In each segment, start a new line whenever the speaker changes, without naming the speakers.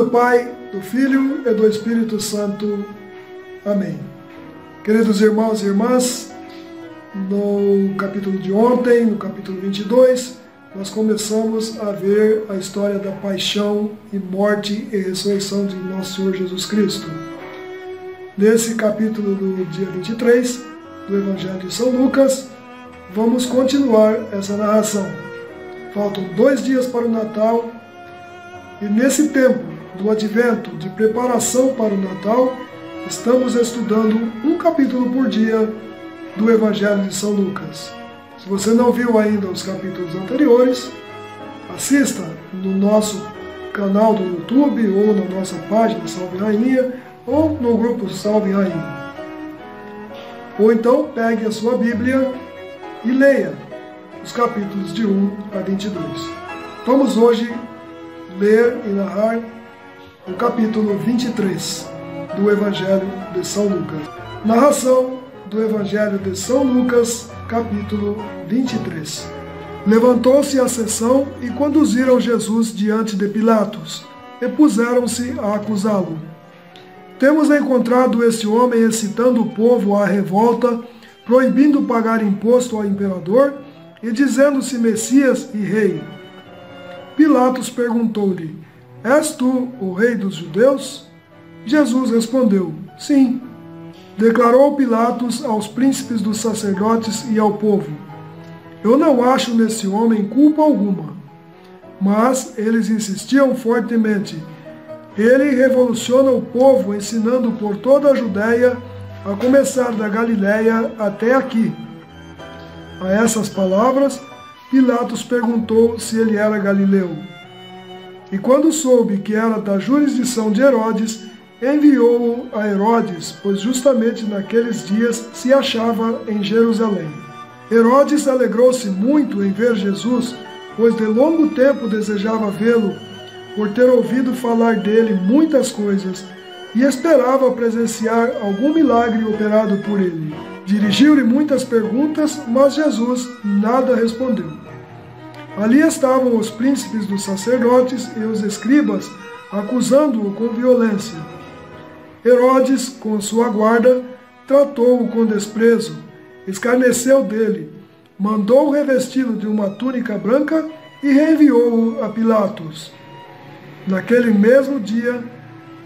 do Pai, do Filho e do Espírito Santo. Amém. Queridos irmãos e irmãs, no capítulo de ontem, no capítulo 22, nós começamos a ver a história da paixão e morte e ressurreição de nosso Senhor Jesus Cristo. Nesse capítulo do dia 23 do Evangelho de São Lucas, vamos continuar essa narração. Faltam 2 dias para o Natal e nesse tempo do Advento, de preparação para o Natal, estamos estudando um capítulo por dia do Evangelho de São Lucas. Se você não viu ainda os capítulos anteriores, assista no nosso canal do YouTube ou na nossa página Salve Rainha ou no grupo Salve Rainha. Ou então pegue a sua Bíblia e leia os capítulos de 1 a 22. Vamos hoje ler e narrar o capítulo 23 do Evangelho de São Lucas. Narração do Evangelho de São Lucas, capítulo 23. Levantou-se a sessão e conduziram Jesus diante de Pilatos, e puseram-se a acusá-lo. Temos encontrado este homem excitando o povo à revolta, proibindo pagar imposto ao imperador e dizendo-se Messias e rei. Pilatos perguntou-lhe: És tu o rei dos judeus? Jesus respondeu: Sim. Declarou Pilatos aos príncipes dos sacerdotes e ao povo: Eu não acho nesse homem culpa alguma. Mas eles insistiam fortemente: Ele revoluciona o povo, ensinando por toda a Judéia, a começar da Galiléia até aqui. A essas palavras, Pilatos perguntou se ele era galileu. E quando soube que era da jurisdição de Herodes, enviou-o a Herodes, pois justamente naqueles dias se achava em Jerusalém. Herodes alegrou-se muito em ver Jesus, pois de longo tempo desejava vê-lo, por ter ouvido falar dele muitas coisas, e esperava presenciar algum milagre operado por ele. Dirigiu-lhe muitas perguntas, mas Jesus nada respondeu. Ali estavam os príncipes dos sacerdotes e os escribas, acusando-o com violência. Herodes, com sua guarda, tratou-o com desprezo, escarneceu dele, mandou revesti-lo de uma túnica branca e reenviou-o a Pilatos. Naquele mesmo dia,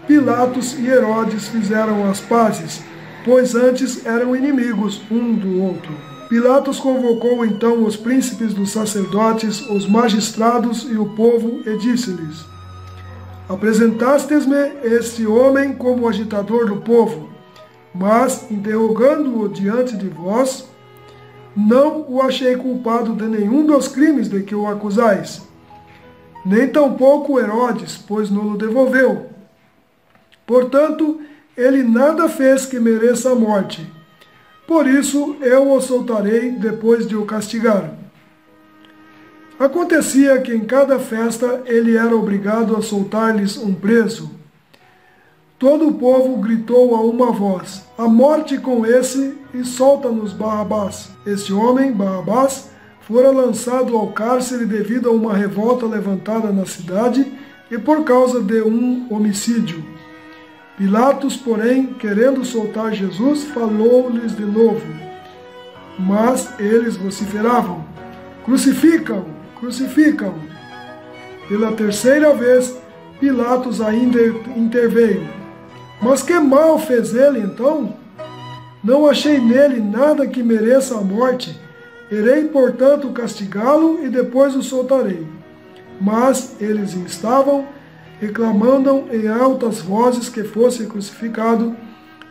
Pilatos e Herodes fizeram as pazes, pois antes eram inimigos um do outro. Pilatos convocou então os príncipes dos sacerdotes, os magistrados e o povo e disse-lhes: Apresentastes-me este homem como agitador do povo, mas, interrogando-o diante de vós, não o achei culpado de nenhum dos crimes de que o acusais, nem tampouco Herodes, pois não o devolveu. Portanto, ele nada fez que mereça a morte. Por isso eu o soltarei depois de o castigar. Acontecia que em cada festa ele era obrigado a soltar-lhes um preso. Todo o povo gritou a uma voz: A morte com esse e solta-nos Barrabás. Este homem, Barrabás, fora lançado ao cárcere devido a uma revolta levantada na cidade e por causa de um homicídio. Pilatos, porém, querendo soltar Jesus, falou-lhes de novo. Mas eles vociferavam: Crucificam! Crucificam! Pela terceira vez, Pilatos ainda interveio. Mas que mal fez ele então? Não achei nele nada que mereça a morte. Irei, portanto, castigá-lo e depois o soltarei. Mas eles instavam, reclamando em altas vozes que fosse crucificado,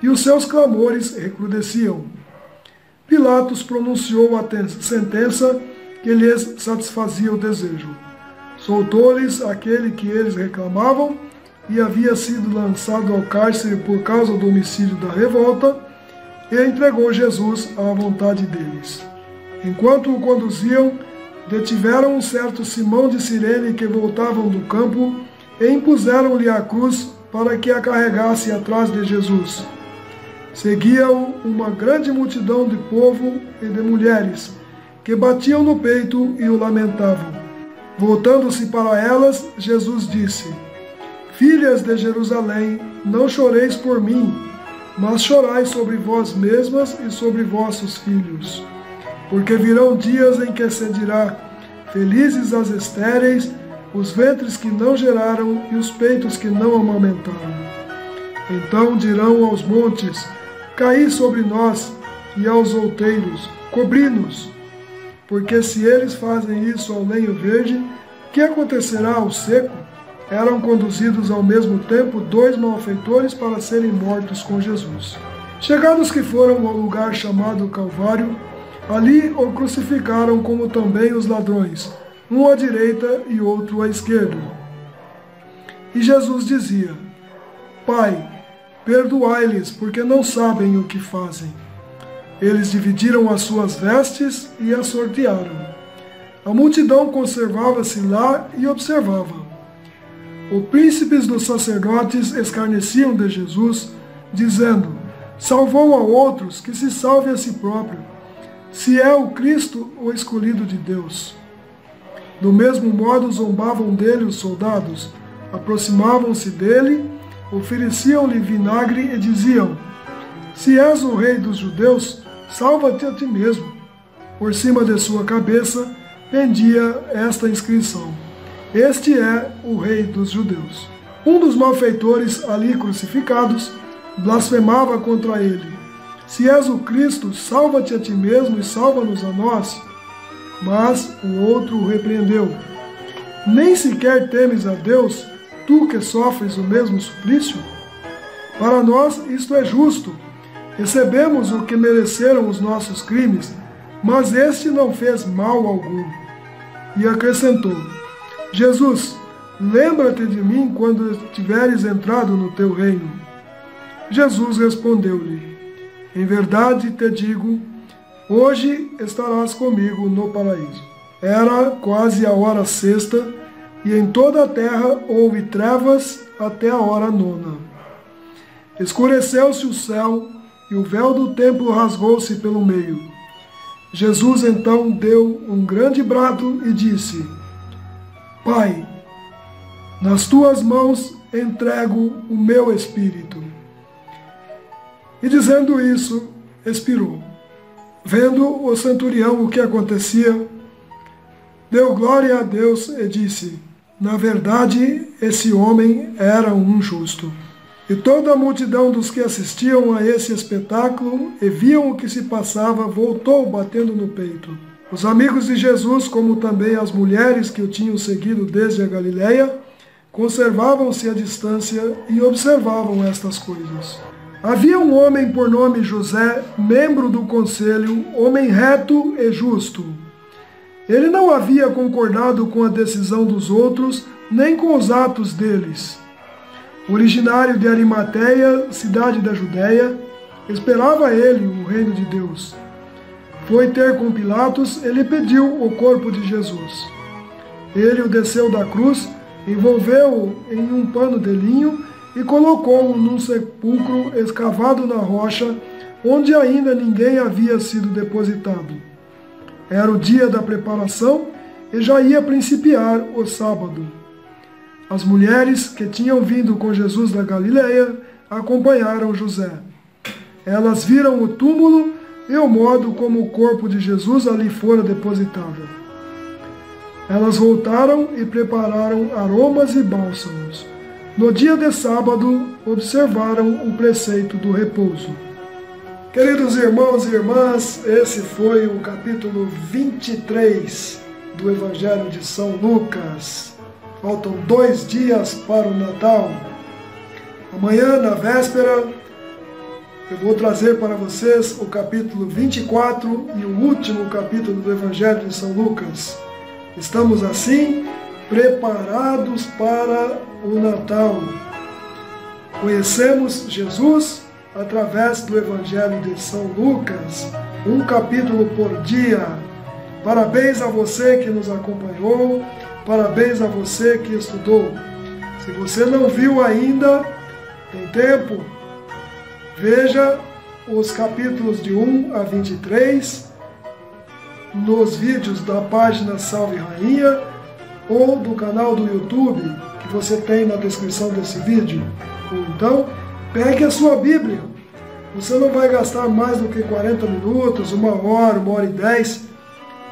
e os seus clamores recrudesciam. Pilatos pronunciou a sentença que lhes satisfazia o desejo. Soltou-lhes aquele que eles reclamavam e havia sido lançado ao cárcere por causa do homicídio da revolta, e entregou Jesus à vontade deles. Enquanto o conduziam, detiveram um certo Simão de Cirene que voltavam do campo e impuseram-lhe a cruz para que a carregasse atrás de Jesus. Seguia-o uma grande multidão de povo e de mulheres, que batiam no peito e o lamentavam. Voltando-se para elas, Jesus disse: Filhas de Jerusalém, não choreis por mim, mas chorai sobre vós mesmas e sobre vossos filhos. Porque virão dias em que se dirá: felizes as estéreis, os ventres que não geraram e os peitos que não amamentaram. Então dirão aos montes: caí sobre nós, e aos outeiros: cobri-nos. Porque se eles fazem isso ao lenho verde, que acontecerá ao seco? Eram conduzidos ao mesmo tempo 2 malfeitores para serem mortos com Jesus. Chegados que foram ao lugar chamado Calvário, ali o crucificaram, como também os ladrões, um à direita e outro à esquerda. E Jesus dizia: Pai, perdoai-lhes, porque não sabem o que fazem. Eles dividiram as suas vestes e as sortearam. A multidão conservava-se lá e observava. Os príncipes dos sacerdotes escarneciam de Jesus, dizendo: salvou a outros, que se salve a si próprio, se é o Cristo, o escolhido de Deus. Do mesmo modo zombavam dele os soldados, aproximavam-se dele, ofereciam-lhe vinagre e diziam: se és o rei dos judeus, salva-te a ti mesmo. Por cima de sua cabeça pendia esta inscrição: este é o rei dos judeus. Um dos malfeitores ali crucificados blasfemava contra ele: se és o Cristo, salva-te a ti mesmo e salva-nos a nós. Mas o outro o repreendeu: nem sequer temes a Deus, tu que sofres o mesmo suplício? Para nós isto é justo. Recebemos o que mereceram os nossos crimes, mas este não fez mal algum. E acrescentou: Jesus, lembra-te de mim quando tiveres entrado no teu reino. Jesus respondeu-lhe: em verdade te digo, hoje estarás comigo no paraíso. Era quase a hora sexta, e em toda a terra houve trevas até a hora nona. Escureceu-se o céu, e o véu do templo rasgou-se pelo meio. Jesus então deu um grande brado e disse: Pai, nas tuas mãos entrego o meu espírito. E dizendo isso, expirou. Vendo o centurião o que acontecia, deu glória a Deus e disse: na verdade, esse homem era um justo. E toda a multidão dos que assistiam a esse espetáculo e viam o que se passava, voltou batendo no peito. Os amigos de Jesus, como também as mulheres que o tinham seguido desde a Galileia, conservavam-se à distância e observavam estas coisas. Havia um homem por nome José, membro do conselho, homem reto e justo. Ele não havia concordado com a decisão dos outros, nem com os atos deles. Originário de Arimateia, cidade da Judéia, esperava ele o reino de Deus. Foi ter com Pilatos e lhe pediu o corpo de Jesus. Ele o desceu da cruz, envolveu-o em um pano de linho e colocou-o num sepulcro escavado na rocha, onde ainda ninguém havia sido depositado. Era o dia da preparação e já ia principiar o sábado. As mulheres que tinham vindo com Jesus da Galileia acompanharam José. Elas viram o túmulo e o modo como o corpo de Jesus ali fora depositado. Elas voltaram e prepararam aromas e bálsamos. No dia de sábado, observaram o preceito do repouso. Queridos irmãos e irmãs, esse foi o capítulo 23 do Evangelho de São Lucas. Faltam 2 dias para o Natal. Amanhã, na véspera, eu vou trazer para vocês o capítulo 24 e o último capítulo do Evangelho de São Lucas. Estamos assim preparados para o Natal. Conhecemos Jesus através do Evangelho de São Lucas, um capítulo por dia. Parabéns a você que nos acompanhou, parabéns a você que estudou. Se você não viu ainda, tem tempo, veja os capítulos de 1 a 23 nos vídeos da página Salve Rainha, ou do canal do YouTube que você tem na descrição desse vídeo. Ou então, pegue a sua Bíblia. Você não vai gastar mais do que 40 minutos, 1 hora e 10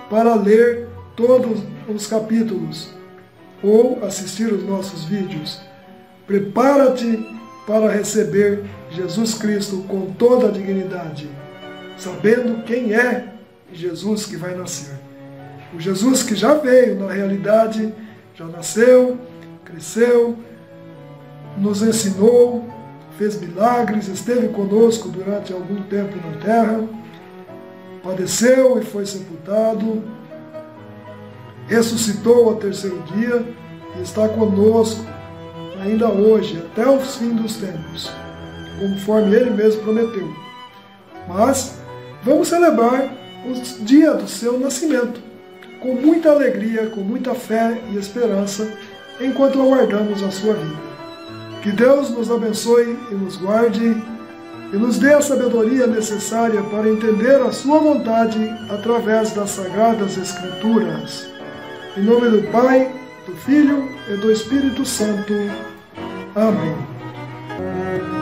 para ler todos os capítulos ou assistir os nossos vídeos. Prepara-te para receber Jesus Cristo com toda a dignidade, sabendo quem é Jesus que vai nascer. O Jesus que já veio na realidade, já nasceu, cresceu, nos ensinou, fez milagres, esteve conosco durante algum tempo na terra, padeceu e foi sepultado, ressuscitou ao terceiro dia e está conosco ainda hoje, até o fim dos tempos, conforme Ele mesmo prometeu. Mas vamos celebrar o dia do seu nascimento, com muita alegria, com muita fé e esperança, enquanto aguardamos a sua vida. Que Deus nos abençoe e nos guarde, e nos dê a sabedoria necessária para entender a sua vontade através das Sagradas Escrituras. Em nome do Pai, do Filho e do Espírito Santo. Amém.